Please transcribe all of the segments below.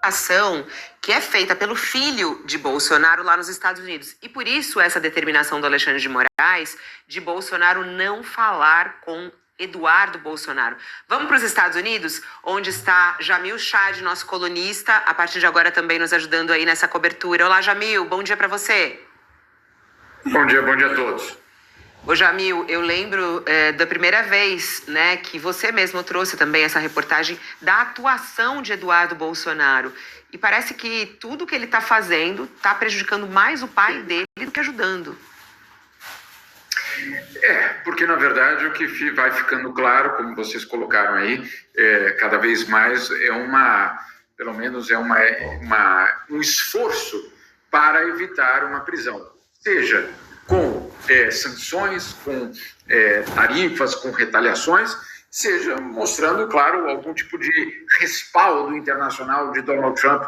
ação que é feita pelo filho de Bolsonaro lá nos Estados Unidos. E por isso essa determinação do Alexandre de Moraes de Bolsonaro não falar com Eduardo Bolsonaro. Vamos para os Estados Unidos, onde está Jamil Chad, nosso colunista, a partir de agora também nos ajudando aí nessa cobertura. Olá, Jamil, bom dia para você. Bom dia a todos. Ô Jamil, eu lembro da primeira vez, né, que você mesmo trouxe também essa reportagem da atuação de Eduardo Bolsonaro. E parece que tudo que ele está fazendo está prejudicando mais o pai dele do que ajudando. Porque na verdade o que vai ficando claro, como vocês colocaram aí, cada vez mais pelo menos um esforço para evitar uma prisão, seja com sanções, com tarifas, com retaliações, seja mostrando, claro, algum tipo de respaldo internacional de Donald Trump,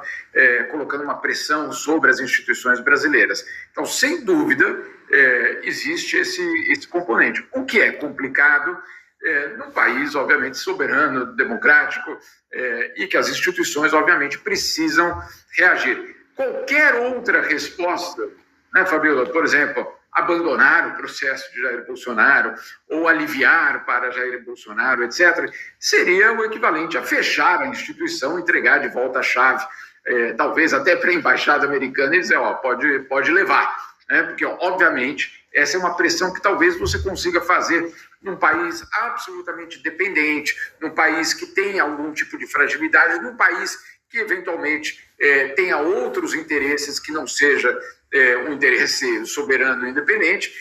colocando uma pressão sobre as instituições brasileiras. Então, sem dúvida, existe esse componente. O que é complicado num país, obviamente, soberano, democrático, e que as instituições, obviamente, precisam reagir. Qualquer outra resposta, né, Fabiola, por exemplo, abandonar o processo de Jair Bolsonaro ou aliviar para Jair Bolsonaro, etc., seria o equivalente a fechar a instituição, entregar de volta a chave, talvez até para a embaixada americana e dizer, pode levar, né? Porque, obviamente, essa é uma pressão que talvez você consiga fazer num país absolutamente dependente, num país que tem algum tipo de fragilidade, num país que, eventualmente, tenha outros interesses que não seja um interesse soberano e independente,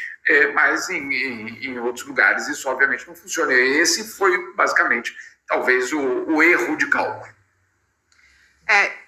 mas em outros lugares isso obviamente não funciona. Esse foi basicamente talvez o erro de cálculo.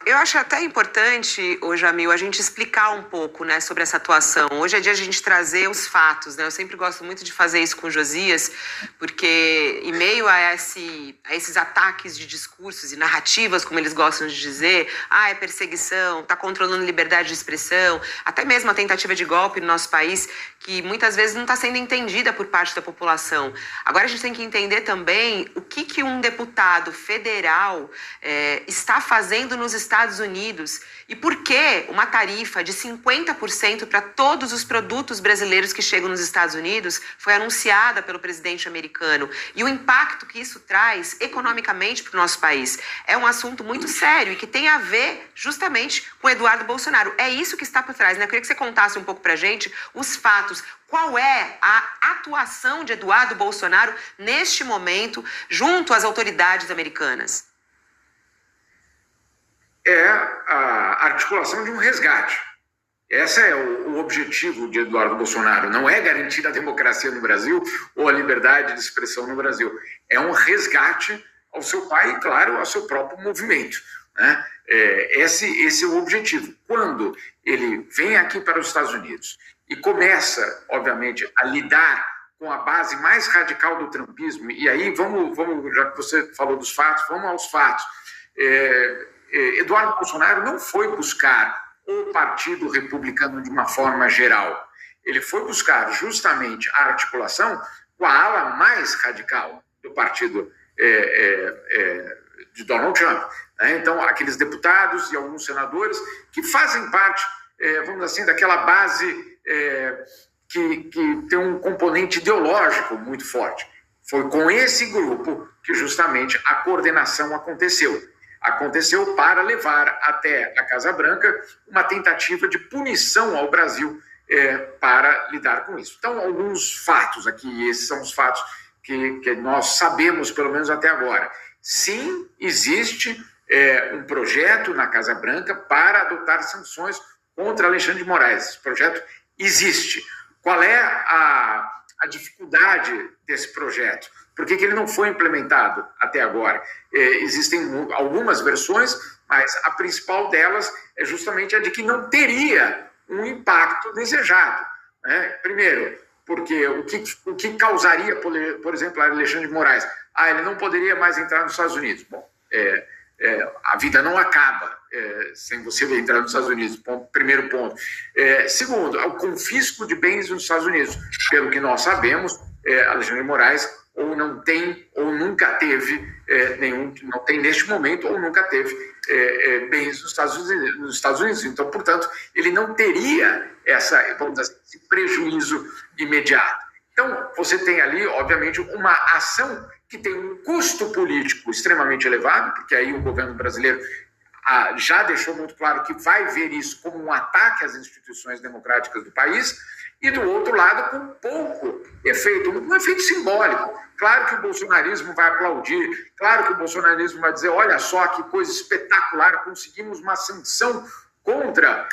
Eu acho até importante, ô Jamil, a gente explicar um pouco, né, sobre essa atuação. Hoje é dia de a gente trazer os fatos, né? Eu sempre gosto muito de fazer isso com o Josias, porque em meio a esses ataques de discursos e narrativas, como eles gostam de dizer, é perseguição, está controlando liberdade de expressão, até mesmo a tentativa de golpe no nosso país, que muitas vezes não está sendo entendida por parte da população. Agora a gente tem que entender também o que um deputado federal está fazendo nos Estados Unidos e por que uma tarifa de 50% para todos os produtos brasileiros que chegam nos Estados Unidos foi anunciada pelo presidente americano e o impacto que isso traz economicamente para o nosso país. É um assunto muito sério e que tem a ver justamente com Eduardo Bolsonaro. É isso que está por trás, né? Eu queria que você contasse um pouco para a gente os fatos. Qual é a atuação de Eduardo Bolsonaro neste momento junto às autoridades americanas? É a articulação de um resgate. Esse é o objetivo de Eduardo Bolsonaro. Não é garantir a democracia no Brasil ou a liberdade de expressão no Brasil. É um resgate ao seu pai e, claro, ao seu próprio movimento, né? Esse é o objetivo. Quando ele vem aqui para os Estados Unidos e começa, obviamente, a lidar com a base mais radical do trumpismo, e aí vamos, já que você falou dos fatos, vamos aos fatos. Eduardo Bolsonaro não foi buscar o Partido Republicano de uma forma geral. Ele foi buscar justamente a articulação com a ala mais radical do partido de Donald Trump, né? Então, aqueles deputados e alguns senadores que fazem parte, vamos dizer assim, daquela base que tem um componente ideológico muito forte. Foi com esse grupo que justamente a coordenação aconteceu. Aconteceu para levar até a Casa Branca uma tentativa de punição ao Brasil para lidar com isso. Então, alguns fatos aqui, esses são os fatos que nós sabemos, pelo menos até agora. Sim, existe um projeto na Casa Branca para adotar sanções contra Alexandre de Moraes. Esse projeto existe. Qual é a dificuldade desse projeto? Por que ele não foi implementado até agora? Existem algumas versões, mas a principal delas é justamente a de que não teria um impacto desejado, né? Primeiro, porque o que causaria, por exemplo, a Alexandre de Moraes? Ele não poderia mais entrar nos Estados Unidos. Bom, a vida não acaba sem você entrar nos Estados Unidos, primeiro ponto. Segundo, o confisco de bens nos Estados Unidos. Pelo que nós sabemos, Alexandre de Moraes ou não tem ou nunca teve não tem neste momento ou nunca teve bens nos Estados Unidos. Então, portanto, ele não teria vamos dizer assim, esse prejuízo imediato. Então, você tem ali, obviamente, uma ação que tem um custo político extremamente elevado, porque aí o governo brasileiro já deixou muito claro que vai ver isso como um ataque às instituições democráticas do país, e do outro lado, com pouco efeito, um efeito simbólico. Claro que o bolsonarismo vai aplaudir, claro que o bolsonarismo vai dizer, olha só que coisa espetacular, conseguimos uma sanção contra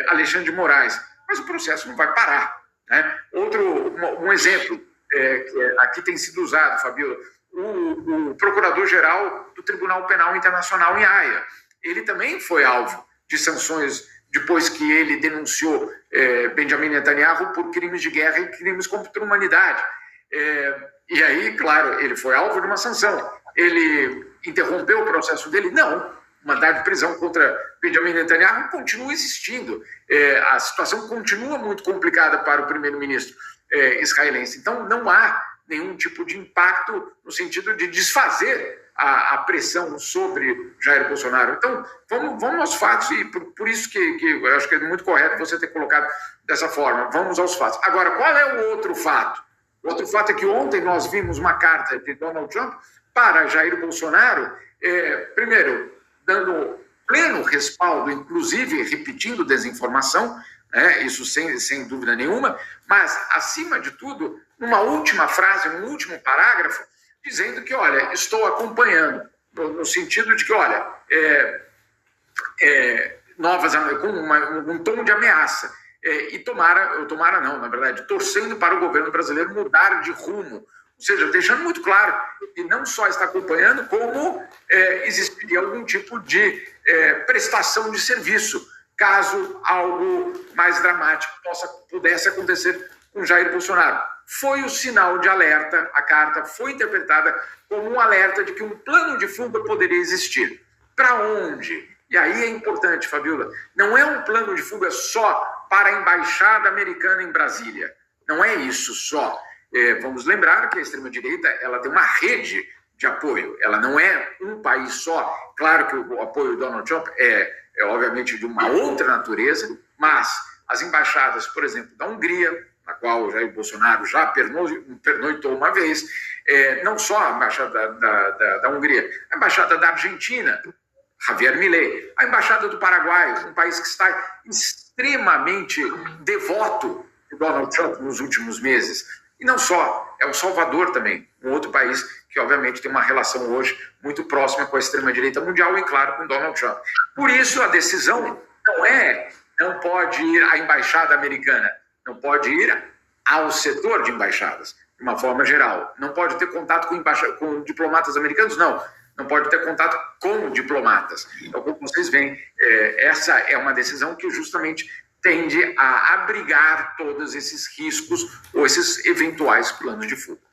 Alexandre de Moraes, mas o processo não vai parar, né? Um exemplo que aqui tem sido usado, Fabiola, o procurador-geral do Tribunal Penal Internacional em Haia, ele também foi alvo de sanções depois que ele denunciou Benjamin Netanyahu por crimes de guerra e crimes contra a humanidade. E aí, claro, ele foi alvo de uma sanção. Ele interrompeu o processo dele? Não. O mandado de prisão contra Benjamin Netanyahu continua existindo. A situação continua muito complicada para o primeiro-ministro israelense. Então, não há nenhum tipo de impacto no sentido de desfazer a pressão sobre Jair Bolsonaro. Então, vamos aos fatos, e por isso que eu acho que é muito correto você ter colocado dessa forma. Vamos aos fatos. Agora, qual é o outro fato? O outro fato é que ontem nós vimos uma carta de Donald Trump para Jair Bolsonaro, primeiro, dando pleno respaldo, inclusive repetindo desinformação, né, isso sem dúvida nenhuma, mas, acima de tudo, numa última frase, num último parágrafo, dizendo que, olha, estou acompanhando, no sentido de que, olha, com um tom de ameaça, e na verdade, torcendo para o governo brasileiro mudar de rumo, ou seja, deixando muito claro que não só está acompanhando, como existiria algum tipo de prestação de serviço, caso algo mais dramático pudesse acontecer com Jair Bolsonaro. Foi o sinal de alerta, a carta foi interpretada como um alerta de que um plano de fuga poderia existir. Para onde? E aí é importante, Fabiola, não é um plano de fuga só para a Embaixada Americana em Brasília. Não é isso só. Vamos lembrar que a extrema-direita ela tem uma rede de apoio. Ela não é um país só. Claro que o apoio do Donald Trump é obviamente de uma outra natureza, mas as embaixadas, por exemplo, da Hungria, na qual o Jair Bolsonaro já pernoitou uma vez, não só a embaixada da Hungria, a embaixada da Argentina, Javier Milei, a embaixada do Paraguai, um país que está extremamente devoto de Donald Trump nos últimos meses. E não só, é o Salvador também, um outro país que obviamente tem uma relação hoje muito próxima com a extrema-direita mundial e, claro, com Donald Trump. Por isso, a decisão não pode ir à embaixada americana, não pode ir ao setor de embaixadas, de uma forma geral. Não pode ter contato com diplomatas americanos? Não pode ter contato com diplomatas. Então, como vocês veem, essa é uma decisão que justamente tende a abrigar todos esses riscos ou esses eventuais planos de fuga.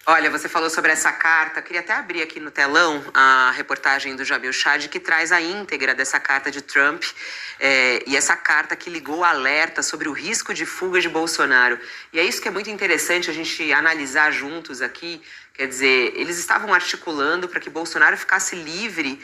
Olha, você falou sobre essa carta, queria até abrir aqui no telão a reportagem do Jamil Chad, que traz a íntegra dessa carta de Trump, e essa carta que ligou o alerta sobre o risco de fuga de Bolsonaro. E é isso que é muito interessante a gente analisar juntos aqui. Quer dizer, eles estavam articulando para que Bolsonaro ficasse livre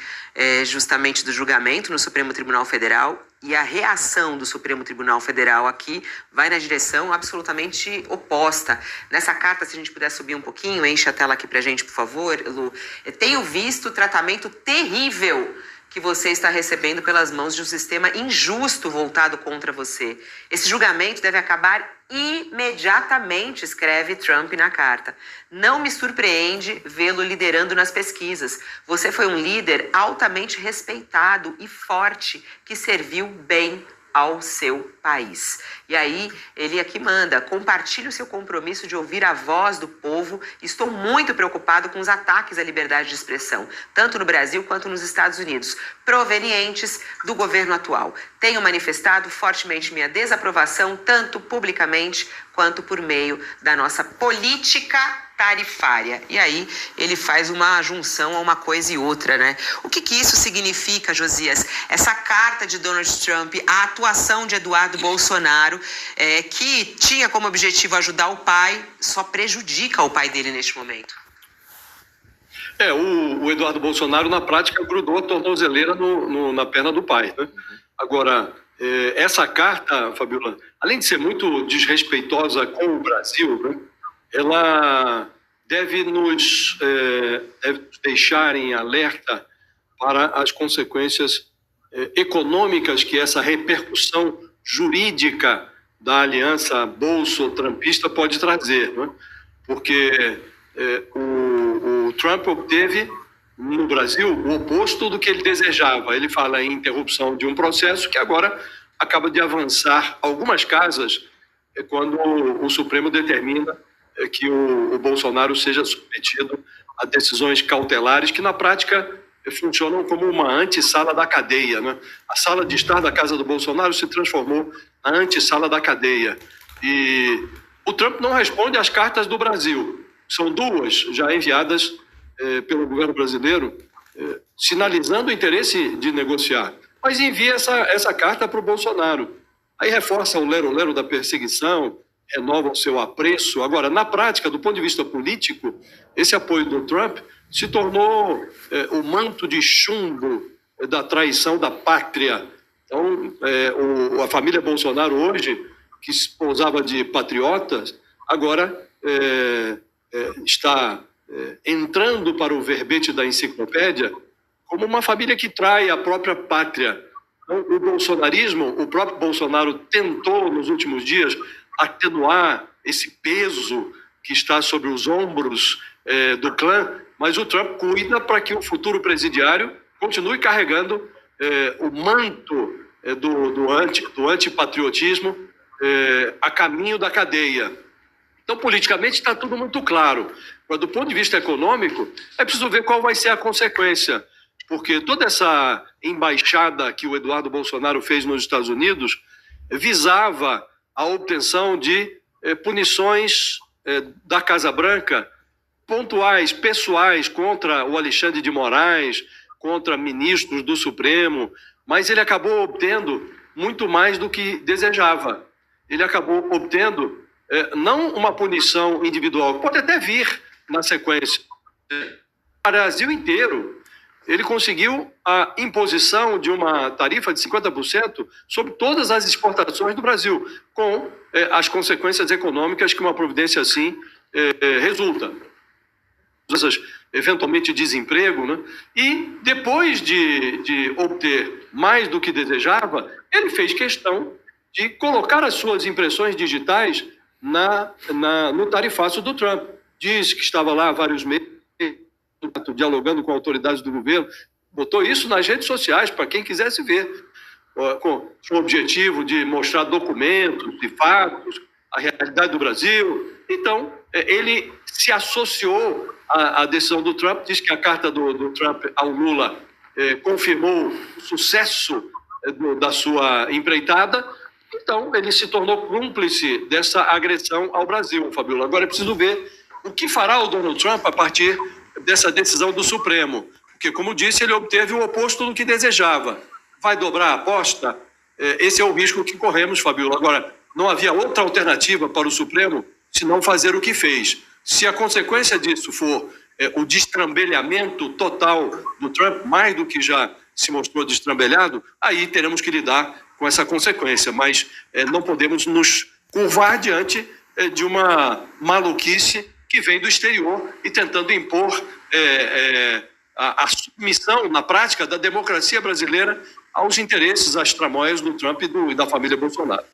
justamente do julgamento no Supremo Tribunal Federal, e a reação do Supremo Tribunal Federal aqui vai na direção absolutamente oposta. Nessa carta, se a gente puder subir um pouquinho, enche a tela aqui pra gente, por favor, Lu. Tenho visto o tratamento terrível que você está recebendo pelas mãos de um sistema injusto voltado contra você. Esse julgamento deve acabar imediatamente, escreve Trump na carta. Não me surpreende vê-lo liderando nas pesquisas. Você foi um líder altamente respeitado e forte que serviu bem ao seu país. E aí, ele aqui manda, compartilhe o seu compromisso de ouvir a voz do povo. Estou muito preocupado com os ataques à liberdade de expressão, tanto no Brasil quanto nos Estados Unidos, provenientes do governo atual. Tenho manifestado fortemente minha desaprovação, tanto publicamente quanto por meio da nossa política tarifária. E aí ele faz uma junção a uma coisa e outra, né? O que isso significa, Josias? Essa carta de Donald Trump, a atuação de Eduardo Bolsonaro, que tinha como objetivo ajudar o pai, só prejudica o pai dele neste momento. O Eduardo Bolsonaro, na prática, grudou a tornozeleira na perna do pai, né? Agora, essa carta, Fabiola, além de ser muito desrespeitosa com o Brasil, né, ela deve nos deixar em alerta para as consequências econômicas que essa repercussão jurídica da aliança bolso-trumpista pode trazer, né? Porque o Trump obteve no Brasil o oposto do que ele desejava. Ele fala em interrupção de um processo que agora acaba de avançar algumas casas quando o Supremo determina que o Bolsonaro seja submetido a decisões cautelares que, na prática, funcionam como uma antessala da cadeia, né? A sala de estar da casa do Bolsonaro se transformou na antessala da cadeia. E o Trump não responde às cartas do Brasil. São duas já enviadas pelo governo brasileiro, sinalizando o interesse de negociar. Mas envia essa carta para o Bolsonaro. Aí reforça o lero-lero da perseguição, renova o seu apreço. Agora, na prática, do ponto de vista político, esse apoio do Trump se tornou o manto de chumbo da traição da pátria. Então, a família Bolsonaro hoje, que se pousava de patriotas, agora está entrando para o verbete da enciclopédia como uma família que trai a própria pátria. Então, o bolsonarismo, o próprio Bolsonaro tentou, nos últimos dias, atenuar esse peso que está sobre os ombros do clã, mas o Trump cuida para que o futuro presidiário continue carregando o manto do antipatriotismo a caminho da cadeia. Então, politicamente, está tudo muito claro. Mas, do ponto de vista econômico, é preciso ver qual vai ser a consequência. Porque toda essa embaixada que o Eduardo Bolsonaro fez nos Estados Unidos visava a obtenção de punições da Casa Branca pontuais, pessoais, contra o Alexandre de Moraes, contra ministros do Supremo, mas ele acabou obtendo muito mais do que desejava. Ele acabou obtendo não uma punição individual, pode até vir na sequência. O Brasil inteiro, ele conseguiu a imposição de uma tarifa de 50% sobre todas as exportações do Brasil, com as consequências econômicas que uma providência assim resulta. Eventualmente desemprego, né? E depois de obter mais do que desejava, ele fez questão de colocar as suas impressões digitais no tarifaço do Trump. Disse que estava lá há vários meses, dialogando com autoridades do governo, botou isso nas redes sociais para quem quisesse ver, com o objetivo de mostrar documentos, de fatos, a realidade do Brasil. Então, ele se associou à decisão do Trump, diz que a carta do Trump ao Lula confirmou o sucesso da sua empreitada. Então, ele se tornou cúmplice dessa agressão ao Brasil, Fabiola. Agora é preciso ver o que fará o Donald Trump a partir dessa decisão do Supremo. Porque, como disse, ele obteve o oposto do que desejava. Vai dobrar a aposta? Esse é o risco que corremos, Fabiola. Agora, não havia outra alternativa para o Supremo senão fazer o que fez. Se a consequência disso for o destrambelhamento total do Trump, mais do que já se mostrou destrambelhado, aí teremos que lidar com essa consequência. Mas não podemos nos curvar diante de uma maluquice que vem do exterior e tentando impor a submissão, na prática, da democracia brasileira aos interesses, às tramóias do Trump e da família Bolsonaro.